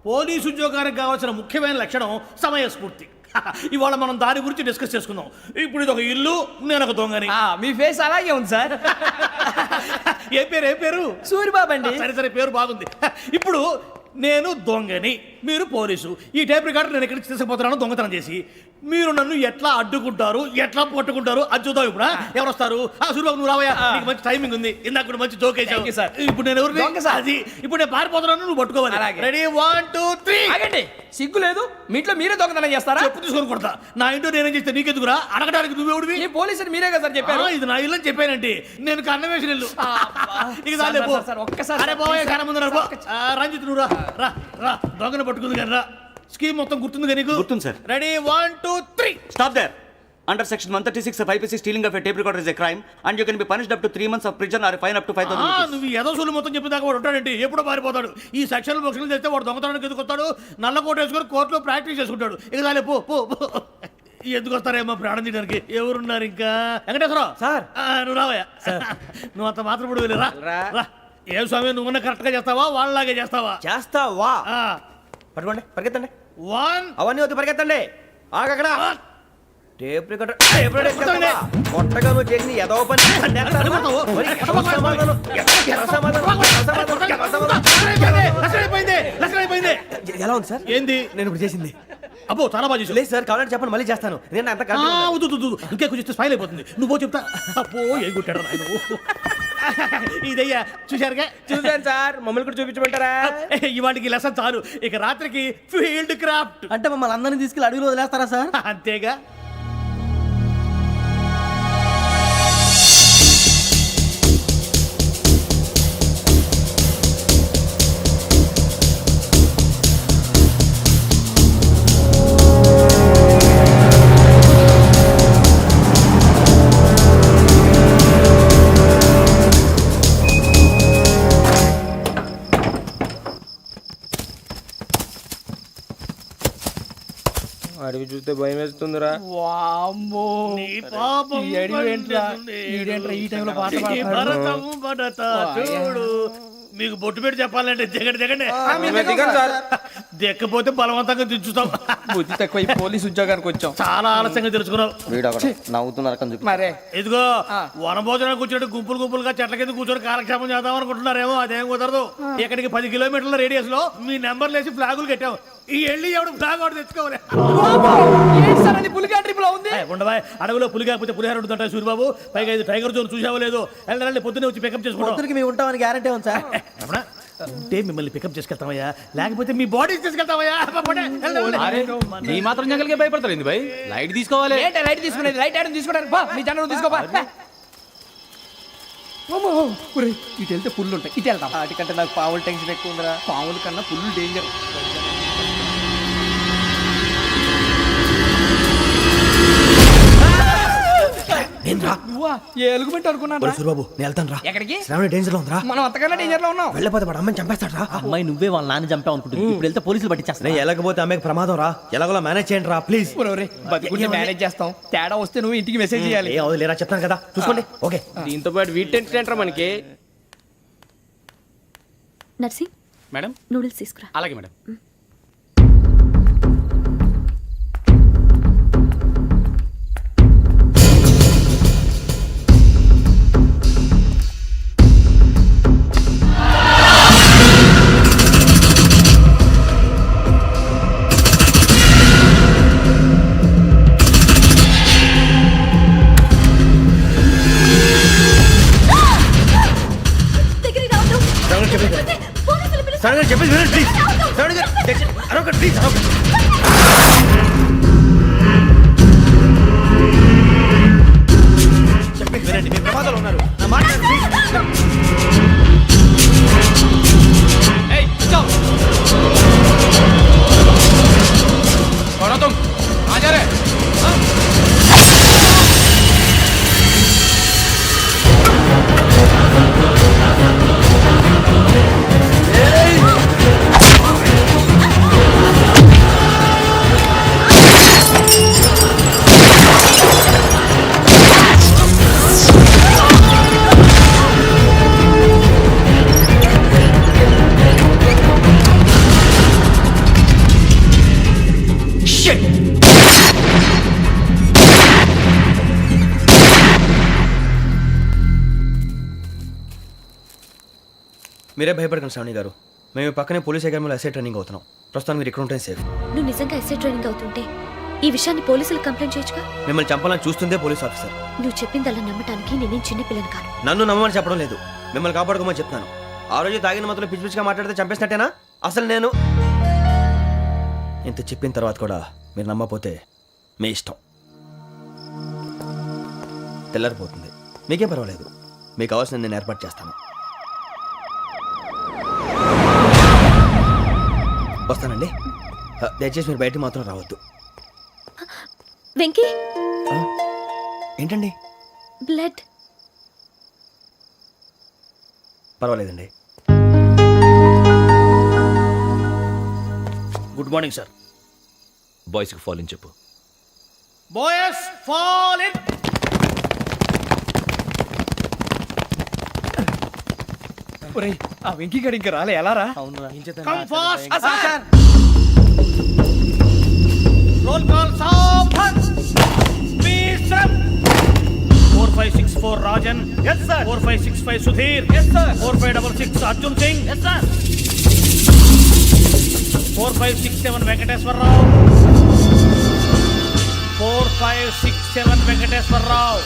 Police ఉద్యోగానికి కావాల్సిన ముఖ్యమైన లక్షణం సమయస్ఫూర్తి. ఇవాళ మనం దాని గురించి డిస్కస్ చేసుకుందాం. ఇప్పుడు ఇది ఒక ఇల్లు, నేను ఒక దొంగని. మీ ఫేస్ అలాగే ఉంది సార్. ఏ పేరు? సూరిబాబు అండి. సరే పేరు బాగుంది. ఇప్పుడు నేను దొంగని, మీరు పోలీసు. ఈ టైప్ రికార్డు నేను ఎక్కడికి తీసుకుపోతున్నాను దొంగతనం చేసి. మీరు నన్ను ఎట్లా అడ్డుకుంటారు, ఎట్లా పట్టుకుంటారు అది చూద్దాం. ఇప్పుడు ఎవరు వస్తారు? సూరిబాబు నువ్వు రావయ్యా, నీకు మంచి టైమింగ్ ఉంది. ఇందాక మంచి జోక్ వేసావు. ఇప్పుడు నేను ఎవరు? అది ఇప్పుడు నేను పారిపోతున్నాను, నువ్వు పట్టుకోవాలి. రెడీ 1 2 3. ఆగండి, సిగ్గు లేదు? మీ ఇంట్లో మీరే దొంగతనం చేస్తారా? చెప్పు తీసుకొని కొడతా. నా ఇంట్లో నేనేం చేస్తే నీకెందుకురా? అడగడానికి నువ్వెవడివి? ఈ పోలీసులు మీరే కదా సార్ చెప్పారు. ఇది నా ఇల్లు అని చెప్పానండి. నేను కన్న వేసిన ఇల్లు. ఒక్కసారి అరే బాబు కన్న ముందు రంజిత్ నువ్వు రా రా. దొంగను పట్టుకుంది కానీ రా. స్కీమ్ మొత్తం గుర్తుంది నీకు? గుర్తుంది sir. Ready 1 2 3. Stop there. Under section 136 of IPC, stealing of a tape recorder is a crime and you can be punished up to 3 months of prison or a fine up to 5,000 rupees. నువ్వు ఏదో సొల్లు మొత్తం చెప్పేదాకా వాడు ఉంటాడండి. ఎప్పుడో పారిపోతాడు. ఈ సెక్షన్ బొక్షన్లు చేస్తే వాడు దొంగతనానికి ఎందుకు వస్తాడు? నల్ల కోట వేసుకొని కోర్టులో ప్రాక్టీస్ చేసుకుంటాడు. ఇక చాలే పో పో. ఎందుకు వస్తారేమో ప్రాణం తీయడానికి? ఎవరున్నారు ఇంకా? వెంకటేశ్వరరావు సార్. నువ్వు రావయ్యా. నువ్వు అంత మాత్రం ఇప్పుడు వెళ్ళి రా. ఏ స్వామి నువ్వున్న కరెక్ట్ గా చేస్తావా వాళ్ళలాగే చేస్తావా? చేస్తావా? పట్టుకోండి, పరిగెత్తండి. 1 అవన్నీ వద్దు, పరిగెత్తండి. ఆగక్కడ టేప్ రికార్డర్ కొట్టగా నువ్వు చేసిన ఏదో పని. ఎలా ఉంది సార్? ఏంది నేను ఇప్పుడు చేసింది? అబ్బో చాలా బాగా చేసావు. లేదు సార్, కావాలంటే చెప్పండి, మళ్ళీ చేస్తాను. నేను అంత ఇంకే కొంచెం స్మైల్ అయిపోతుంది. నువ్వు చెప్తా. అబ్బో ఏ కొట్టాడు నాయన. ఇదయ్యా చూశారుగా? చూసాను సార్. మమ్మల్ని కూడా చూపించమంటారా? ఇవాటికి లెసన్ చాలు. ఇక రాత్రికి ఫీల్డ్ క్రాఫ్ట్. అంటే మమ్మల్ని అందరినీ తీసుకెళ్ళి అడుగులో వదిలేస్తారా సార్? అంతేగా. అడిగి చూస్తే భయం వేస్తుందిరా. నీ పాపం ఈ టైంలో పాట భరతము భరత చూడు. మీకు బొట్టు పెట్టి చెప్పాలంటే దిగండి. దిక్కపోతే బలవంతంగా దించుతాం. బుద్ధి తక్కువ. ఈ పోలీస్ ఉద్యోగానికి వచ్చాం. చాలా ఆలస్యంగా తెలుసుకున్నావు. నవ్వుతున్నారు. మరే ఇదిగో వనభోజనానికి కూర్చొని గుంపులుగా చెట్ల కింద కూర్చొని కాలక్షేపం చేద్దాం అనుకుంటున్నారేమో. అదేం కుదరదు. ఇక్కడికి 10 కిలోమీటర్ల రేడియస్ లో మీ నెంబర్లు వేసి ఫ్లాగులు కట్టాం. ఈ వెళ్ళి ఎవడు ఫ్లాగ్ ఒకటి తెచ్చుకోవాలి. ఉండవా? అడవిలో పులి కాకపోతే పులిహార ఉంటుంటాయి సూరిబాబు. పైగా ఇది టైగర్ జోన్ చూసావో లేదో. వెళ్ళండి పొద్దున్నే వచ్చి పికప్ చేసుకుంటాం. మేము ఉంటామని గ్యారంటీ ఉంది సార్. ఉంటే మిమ్మల్ని పికప్ చేసుకెళ్తామయ్యా, లేకపోతే మీ బాడీ తీసుకెళ్తామయ్యా. ఈ మాత్రం జంగల్కే భయపడతారు భయ్. లైట్ తీసుకోవాలి. లైట్ తీసుకునేది లైట్ ఐటమ్ తీసుకోవడానికి మీ జనం తీసుకోపా. ఇటు వెళ్తే పుల్లు ఉంటాయి, ఇటు వెళ్తాం. వాటికంటే నాకు పావులు టెన్షన్ ఎక్కువ ఉందిరా. పావుల కన్నా పుల్లు డేంజర్. ఎలుగుబెట్టి అనుకున్నాను. సూరిబాబు నేను వెళ్తాను రా. ఎక్కడికి? శ్రావణి డేంజర్ లో ఉందిరా. మనం అంతకన్నా డేంజర్ లో ఉన్నాం. వెళ్ళపోతే వాడు అమ్మని చంపేస్తాడు రా. అమ్మాయి నువ్వే వాళ్ళ నాన్న చంపావు అనుకుంటుంది. ఇప్పుడు వెళ్తే పోలీసులు పట్టించేస్తా. ఎలాగపోతే అమ్మాయికి ప్రమాదం రా. ఎలాగోలా మేనేజ్ చేయండి రా ప్లీజ్. బతుకుంటే మేనేజ్ చేస్తాం. తేడా వస్తే నువ్వు ఇంటికి మెసేజ్ చేయాలి. ఏ అవును లేరా చెప్తాను కదా చూసుకోండి. ఓకే. దీంతో పాటు వీటెంట్ ఏంట్రా మనకి. నర్సింగ్ మేడం నూడిల్స్ తీసుకురా. అలాగే మేడం. చెప్పేసి వినండి ప్లీజ్. శ్రావణి గారు అరొకటి ప్లీజ్. చెప్పేసి వినండి, మీరు ప్రమాదాలు ఉన్నారు. నా మాట ప్లీజ్. మీరే భయపడకండి శ్రావణి గారు. మేము పక్కనే పోలీస్ అకాడమీలో ఎస్ఐ ట్రైనింగ్ అవుతున్నాం. ప్రస్తుతం మీరు ఇక్కడ ఉంటే సేఫ్. నువ్వు నిజంగా ఎస్ఐ ట్రైనింగ్ అవుతుంటే ఈ విషయాన్ని పోలీసులకు కంప్లైంట్ చేయొచ్చుగా. మిమ్మల్ని చంపాలని చూస్తుందే పోలీస్ ఆఫీసర్. నువ్వు చెప్పిందల్లా నమ్మటానికి నేనేం చిన్నపిల్లని కాను. నన్ను నమ్మమని చెప్పడం లేదు, మిమ్మల్ని కాపాడుకోమని చెప్తాను. ఆ రోజు తాగిన మొత్తం పిచ్చి పిచ్చిగా మాట్లాడితే చంపేసినట్టేనా? అసలు నేను ఇంత చెప్పిన తర్వాత కూడా మీరు నమ్మకపోతే మీ ఇష్టం. తెల్లారిపోతుంది, మీకేం పర్వాలేదు. మీకు కావాల్సిన నేను ఏర్పాటు చేస్తాను. వస్తానండి. దయచేసి మీరు బయటికి మాత్రం రావద్దు. వెంకీ, ఏంటండి? బ్లడ్. పర్వాలేదండి. Good morning sir. బాయ్స్కి ఫాల్ ఇన్ చెప్పు. Boys fall in. ఆ వెంకీ గడి ఇంకా రాలే, ఎలా రా? Come fast sir. Roll call సావధాన్. విశ్రం. 4564 Rajan. yes sir. 4565 Sudheer. yes sir. 4566 Arjun Singh. yes sir. 4567 Venkateswara Rao. 4567 Venkateswara Rao.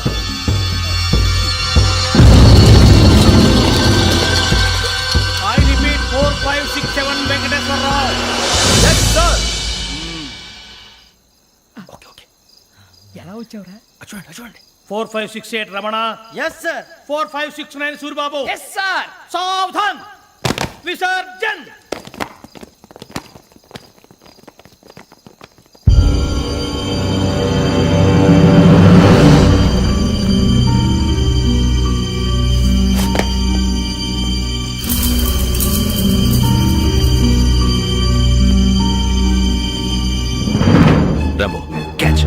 I repeat 4567 Venkateswara Rao. Yes, sir. Okay okay. ఎలా వచ్చావురా? చూడండి చూడండి. 4568 Ramana. Yes sir. 4569 Suribabu. Yes sir. సావధాన్. విసర్జన్. Rambo catch.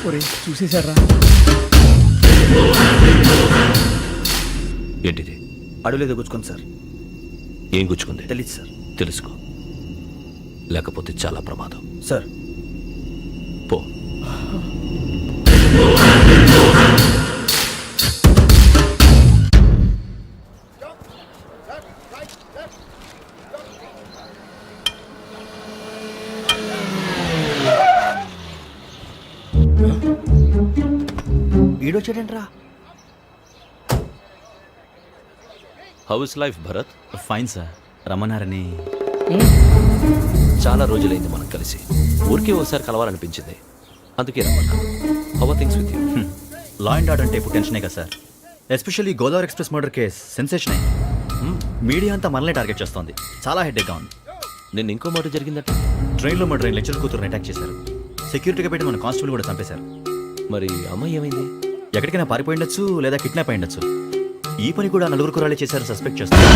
ఒరే చూసేశారా? ఏంటిది? అడుగులేదు గుచ్చుకోండి సార్. ఏం గుచ్చుకుంది? తెలీదు సార్. తెలుసుకో, లేకపోతే చాలా ప్రమాదం. సార్ పో. ఈడొచ్చాడంట్రా. How is life Bharat? Fine sir. రమ్మన్నారని. చాలా రోజులైంది మనం కలిసి. ఊరికే ఒకసారి కలవాలనిపించింది, అందుకే రమ్మన్నా. How are things with you? Law and order అంటే ఇప్పుడు టెన్షనే కదా sir. Especially Godavari express murder case sensation అయింది. మీడియా అంతా మనల్ని టార్గెట్ చేస్తోంది. చాలా హెడ్ఏక్గా ఉంది. నిన్న ఇంకో మాట జరిగిందట. ట్రైన్లో మా ట్రైన్ లెక్చర్ కూతురుని అటాక్ చేశారు. సెక్యూరిటీగా పెట్టి మన కానిస్టేబుల్ కూడా చంపేశారు. మరి అమ్మాయి ఏమైంది? ఎక్కడికైనా పారిపోయి ఉండొచ్చు, లేదా కిడ్నాప్ అయి ఉండొచ్చు. ఈ పని కూడా నలుగురు కురాలే చేశారు సస్పెక్ట్ చేస్తారు.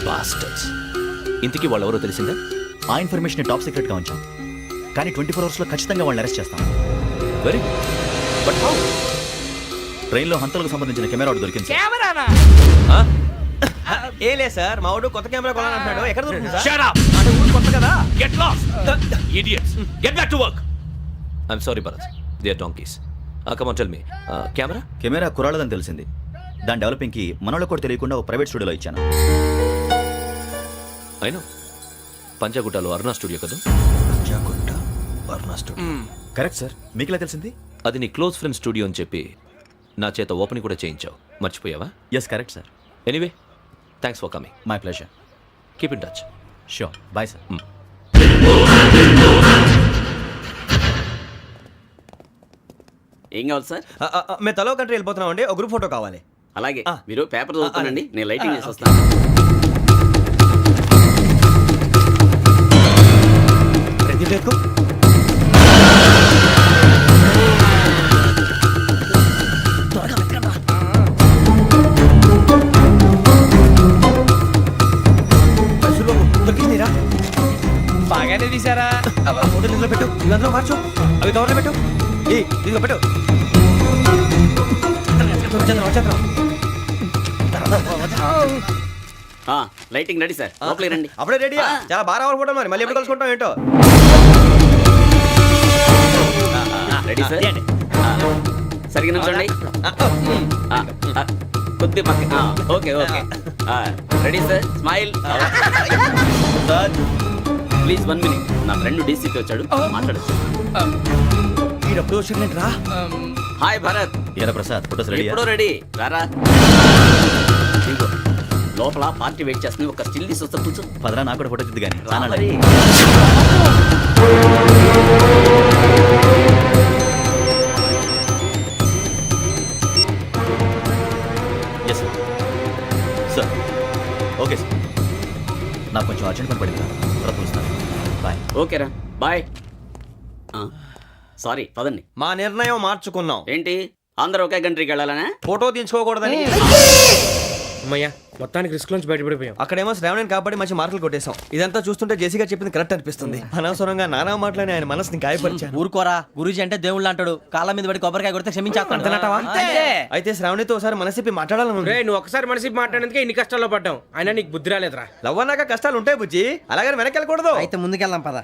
బాస్టర్స్. ఇంతకీ వాళ్ళు ఎవరో తెలిసిందా? ఆ ఇన్ఫర్మేషన్ టాప్ సీక్రెట్గా ఉంచాం, కానీ 24 అవర్స్లో ఖచ్చితంగా వాళ్ళని అరెస్ట్ చేస్తాం. Very but how? ట్రైన్లో హంతలకు సంబంధించిన కెమెరా ఒకటి దొరికింది సార్. కెమెరానా? ఏ లే సార్, మా వాడు కొత్త కెమెరా కొనాలంటున్నాడు. ఎక్కడ దొరుకుతుంది సార్? Shut up! అంటే ఊరు కొత్త కదా. Get lost! Idiots! Get back to work! I'm sorry, Bharat. They are donkeys. Come on, tell me. Camera? Camera కురాలదని తెలిసింది. దాని డెవలపింగ్కి మనలో కూడా తెలియకుండా ఒక ప్రైవేట్ స్టూడియోలో ఇచ్చాను. I know. పంజాగుట్టలో అరుణా స్టూడియో కదా? Panjagutta Aruna studio. Correct sir. మీకు ఇలా తెలిసింది? అది నీ క్లోజ్ ఫ్రెండ్ స్టూడియో అని చెప్పి నా చేత ఓపెనింగ్ కూడా చేయించావు. మర్చిపోయావా? Yes correct sir. Anyway, thanks for coming. My pleasure. Keep in touch. Sure. Bye sir. ఏం కావాలి సార్? మేము తలో కంట్రీ వెళ్ళిపోతున్నాం అండి. ఒక గ్రూప్ ఫోటో కావాలి. అలాగే, ఆ. మీరు పేపర్ చదువుతానండి, నేను లైటింగ్ చేసి వస్తాను. రెడీ చేసుకో. బాగానే తీసారా? ఇదిగో పెట్టు లైటింగ్ రెడీ సార్ లోపలికి రండి అప్పుడే రెడీయా చాలా బాగా రావాలనుకుంటాం మరి మళ్ళీ ఎప్పుడు కలుసుకుంటాం ఏంటో రెడీ సార్ సరిగ్గా నుంచోండి కొద్ది పక్క okay okay ready sir smile please 1 minute నా ఫ్రెండ్ డీసీపీ వచ్చాడు మాట్లాడచ్చు ఈడప్పుడు వచ్చిందంటరా హాయ్ భరత్ ఏరా ప్రసాద్ ఫోటోస్ రెడీ ఎప్పుడో రెడీ రారా ఇదిగో, లోపల పార్టీ వెయిట్ చేస్తుంది ఒక స్టిల్ తీసి వస్తా కూర్చో పదరా నాకు కూడా ఫోటో చూద్దు కానీ రా మరి. ఎస్ సార్ ఓకే సార్ నాకు కొంచెం అర్జెంట్ పని పడింది తర్వాత పిలుస్తాను బాయ్ ఓకేరా బాయ్ సారీ పదండి మా నిర్ణయం మార్చుకున్నాం ఏంటి అందరూ ఒకే కంట్రీకి వెళ్ళాలనే ఫోటో తీసుకోకూడదని అమ్మయ్యా మొత్తానికి రిస్క్ నుంచి బయటపడిపోయాం. అక్కడేమో శ్రావణిని కాబట్టి మంచి మార్కులు కొట్టేశాం ఇదంతా చూస్తుంటే జేసీగా చెప్పింది కరెక్ట్ అనిపిస్తుంది అనవసరంగా నానా మాటలని ఆయన మనసుని గాయపరిచాను ఊరుకోరా గురూజీ అంటే దేవుళ్ళు అంటాడు కాళ్ళ మీద పడి కొబ్బరికాయ కొడితే క్షమించేస్తాడు. అయితే శ్రావణితో ఒకసారి మనసిప్పి మాట్లాడాలను రే నువ్వు ఒకసారి మనిషి మాట్లాడేందుకే ఇన్ని కష్టాల్లో పడ్డాం అయినా నీకు బుద్ధి రాలేదురా. లవ్ అన్నాక కష్టాలు ఉంటాయి బుజ్జి అలాగని వెనక్కి వెళ్ళకూడదు అయితే ముందుకెళ్దాం పద.